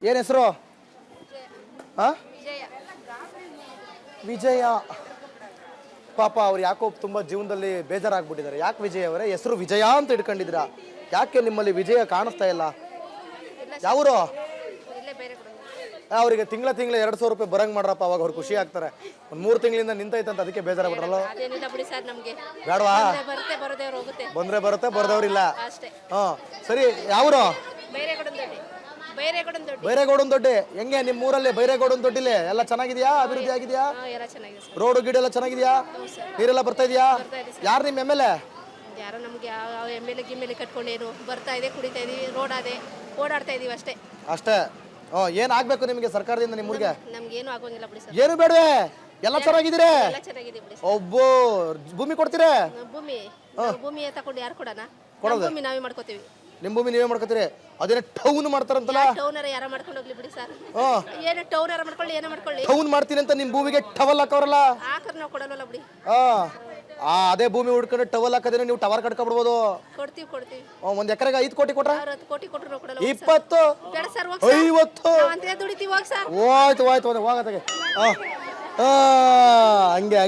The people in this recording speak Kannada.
ಏನು ಹೆಸರು? ಹಾಂ, ವಿಜಯ. ಪಾಪ ಅವ್ರು ಯಾಕೋ ತುಂಬ ಜೀವನದಲ್ಲಿ ಬೇಜಾರಾಗ್ಬಿಟ್ಟಿದ್ದಾರೆ. ಯಾಕೆ ವಿಜಯ್ ಅವರೇ ಹೆಸರು ವಿಜಯ ಅಂತ ಇಟ್ಕೊಂಡಿದ್ದೀರಾ? ಯಾಕೆ ನಿಮ್ಮಲ್ಲಿ ವಿಜಯ ಕಾಣಿಸ್ತಾ ಇಲ್ಲ? ಯಾವರು? ಅವರಿಗೆ ತಿಂಗಳ 2,000 ರೂಪಾಯಿ ಬರಂಗ್ ಮಾಡ್ರಪ್ಪ, ಅವಾಗ ಅವ್ರು ಖುಷಿ ಆಗ್ತಾರೆ. ಒಂದು 3 ತಿಂಗಳಿಂದ ನಿಂತೈತಂತ ಅದಕ್ಕೆ ಬೇಜಾರಾಗ್ಬಿಟ್ರಲ್ಲ? ಬೇಡವಾ? ಬಂದ್ರೆ ಬರುತ್ತೆ, ಬರ್ದವ್ರಿಲ್ಲ. ಹಾಂ ಸರಿ. ಯಾವರು? ಬೈರೇಗೌಡನ ದೊಡ್ಡಿ. ಹೆಂಗೆ ನಿಮ್ಮ ಊರಲ್ಲಿ ಬೈರೇಗೌಡನ ದೊಡ್ಡಿಲಿ ಎಲ್ಲ ಚೆನ್ನಾಗಿದ್ಯಾ? ಅಭಿವೃದ್ಧಿ ಆಗಿದೆಯಾ? ರೋಡು ಗಿಡ ಎಲ್ಲ ಚೆನ್ನಾಗಿದ್ಯಾ? ನೀರೆಲ್ಲ ಬರ್ತಾ ಇದೆಯಾ? ಯಾರು ನಿಮ್ಮ ಎಮ್.ಎಲ್.ಎ? ಯಾರೋ ನಮ್ಗೆ ಎಮ್.ಎಲ್.ಎ ಗಿಮ್ಮೆಲ್ ಕಟ್ಕೊಂಡೇನು ಬರ್ತಾ ಇದೆ, ಕುಡಿತಾ ಇದೀವಿ, ರೋಡ್ ಅದೇ ಓಡಾಡ್ತಾ ಇದೀವಿ ಅಷ್ಟೇ. ಅಷ್ಟೇ. ಏನ್ ಆಗ್ಬೇಕು ನಿಮಗೆ ಸರ್ಕಾರದಿಂದ? ನಿಮ್ಮೂರಿಗೆ ನಮ್ಗೇನು ಆಗೋಂಗಿಲ್ಲ ಬಿಡಿ ಸರ್. ಏನು ಬೇಡವೆ, ಎಲ್ಲ ಚೆನ್ನಾಗಿದ್ದೀರಿ. ಎಲ್ಲ ಚೆನ್ನಾಗಿದೆ ಬಿಡಿ. ಒಬ್ಬ ಭೂಮಿ ಕೊಡ್ತೀರಾ? ಭೂಮಿ ತಗೊಂಡು ಯಾರು ಕೊಡೋಣ? ಕೊಡೋದು ಭೂಮಿ ನಾವೇ ಮಾಡ್ಕೋತೀವಿ. ನಿಮ್ಮ ಭೂಮಿ ನೀವೇ ಮಾಡ್ಕೋತೀರಿ? ಅದೇನ ಟೌನ್ ಮಾಡ್ತಾರಂತಲ್ಲ? ಟೌನರ ಯಾರ ಮಾಡ್ಕೊಂಡು ಹೋಗ್ಲಿ ಬಿಡಿ ಸರ್. ಏನು ಟೌನರ ಮಾಡ್ಕೊಳ್ಳಿ, ಏನೋ ಮಾಡ್ಕೊಳ್ಳಿ. ಟೌನ್ ಮಾಡ್ತೀನಿ ಅಂತ ನಿಮ್ಮ ಭೂಮಿಗೆ ಟವಲ್ ಹಾಕೋರಲ್ಲ? ಆಕರ್ ನಾವು ಕೊಡಲ್ವಲ್ಲ ಬಿಡಿ. ಅದೇ ಭೂಮಿ ಹುಡ್ಕೊಂಡು ಟವಲ್ ಹಾಕದೇನೆ ನೀವು ಟವರ್ ಕಟ್ಕೊಬಿಡ್ಬೋದು. ಕೊಡ್ತೀವಿ. ಒಂದ್ ಎಕರೆಗೆ 5 ಕೋಟಿ ಕೊಟ್ರ? 10 ಕೋಟಿ ಕೊಟ್ಟರು ನಾವು ಕೊಡಲ್ಲ. 20 ಬೇಡ ಸರ್, 50 ಅಂತ ದುಡಿತೀವಿ ಹೋಗಿ ಸರ್. ಹೋಯ್ತು ಹೋಗತ್ತಾಗೆ. ಹಂಗೆ